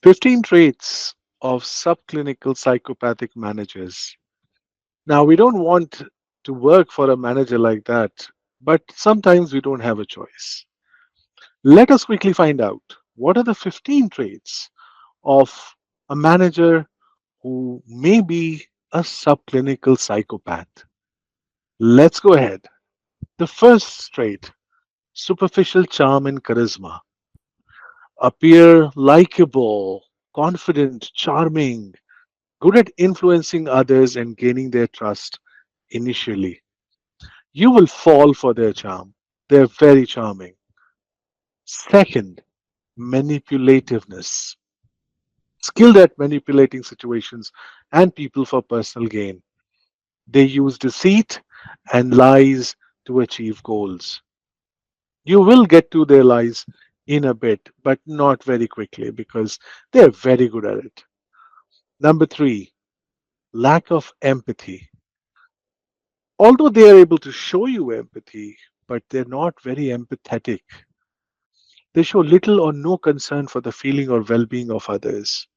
15 traits of subclinical psychopathic managers. Now, we don't want to work for a manager like that, but sometimes we don't have a choice. Let us quickly find out what are the 15 traits of a manager who may be a subclinical psychopath. Let's go ahead. The first trait, superficial charm and charisma. Appear likable, confident, charming, good at influencing others and gaining their trust initially. You will fall for their charm. They're very charming. Second, manipulativeness. Skilled at manipulating situations and people for personal gain. They use deceit and lies to achieve goals. You will get to their lies in a bit, but not very quickly because they're very good at it. Number three, lack of empathy. Although they are able to show you empathy, but they're not very empathetic. They show little or no concern for the feeling or well being of others.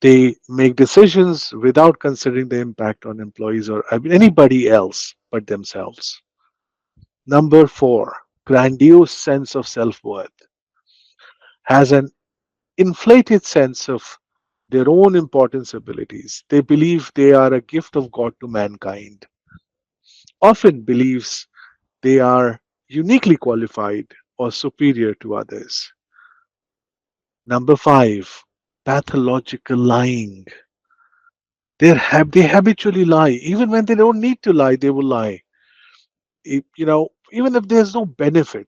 They make decisions without considering the impact on employees or anybody else but themselves. Number four, grandiose sense of self worth. Has an inflated sense of their own importance abilities. They believe they are a gift of God to mankind. Often believes they are uniquely qualified or superior to others. Number five, pathological lying. They habitually lie. Even when they don't need to lie, they will lie. Even if there's no benefit,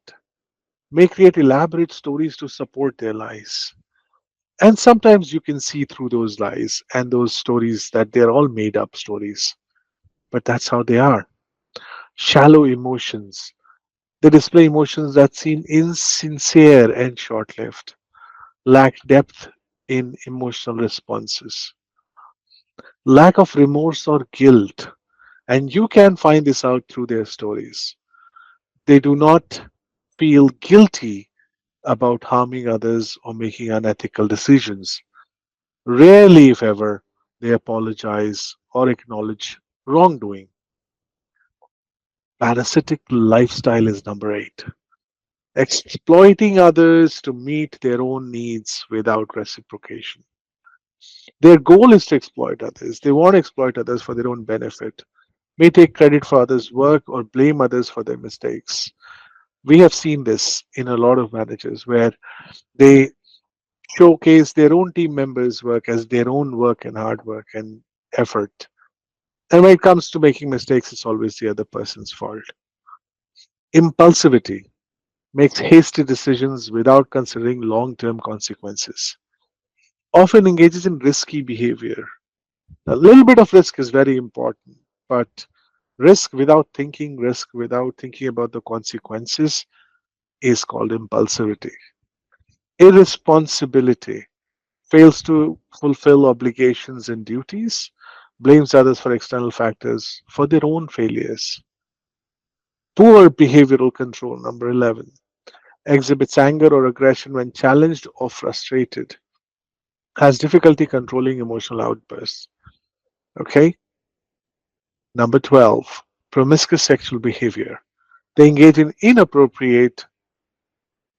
may create elaborate stories to support their lies. And sometimes you can see through those lies and those stories that they're all made up stories. But that's how they are. Shallow emotions. They display emotions that seem insincere and short lived, lack depth in emotional responses, lack of remorse or guilt. And you can find this out through their stories. They do not feel guilty about harming others or making unethical decisions. Rarely, if ever, they apologize or acknowledge wrongdoing. Parasitic lifestyle is number eight. Exploiting others to meet their own needs without reciprocation. Their goal is to exploit others. They want to exploit others for their own benefit, may take credit for others' work or blame others for their mistakes. We have seen this in a lot of managers where they showcase their own team members' work as their own work and hard work and effort. And when it comes to making mistakes, it's always the other person's fault. Impulsivity makes hasty decisions without considering long term consequences. Often engages in risky behavior. A little bit of risk is very important, but risk without thinking about the consequences is called impulsivity. Irresponsibility fails to fulfill obligations and duties, blames others for external factors for their own failures. Poor behavioral control, number 11, exhibits anger or aggression when challenged or frustrated, has difficulty controlling emotional outbursts. Okay. Number 12, promiscuous sexual behavior. They engage in inappropriate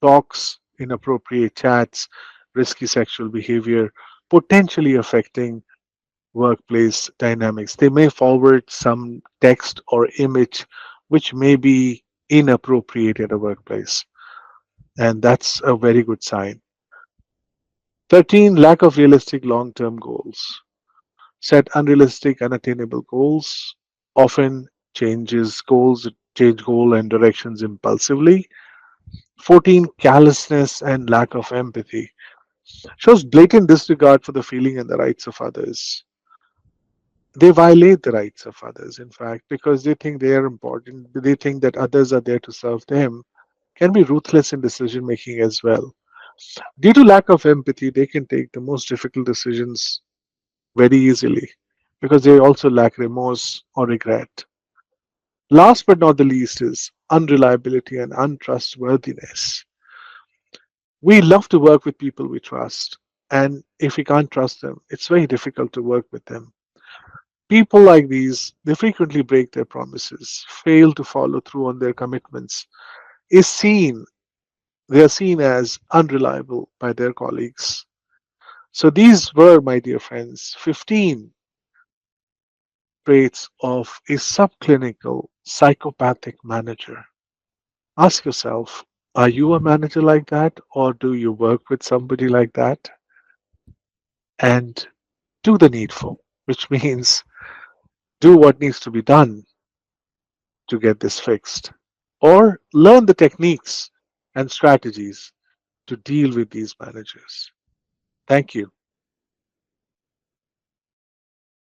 talks, inappropriate chats, risky sexual behavior, potentially affecting workplace dynamics. They may forward some text or image which may be inappropriate at a workplace, and that's a very good sign. 13, lack of realistic long term goals. Set unrealistic, unattainable goals, often change goal and directions impulsively. 14, callousness and lack of empathy. Shows blatant disregard for the feeling and the rights of others. They violate the rights of others, in fact, because they think they are important. They think that others are there to serve them. Can be ruthless in decision making as well. Due to lack of empathy, they can take the most difficult decisions very easily because they also lack remorse or regret. Last but not the least is unreliability and untrustworthiness. We love to work with people we trust. And if we can't trust them, it's very difficult to work with them. People like these, they frequently break their promises, fail to follow through on their commitments, is seen, they are seen as unreliable by their colleagues. So these were, my dear friends, 15 traits of a subclinical psychopathic manager. Ask yourself, are you a manager like that, or do you work with somebody like that? And do the needful, which means do what needs to be done to get this fixed, or learn the techniques and strategies to deal with these managers. Thank you.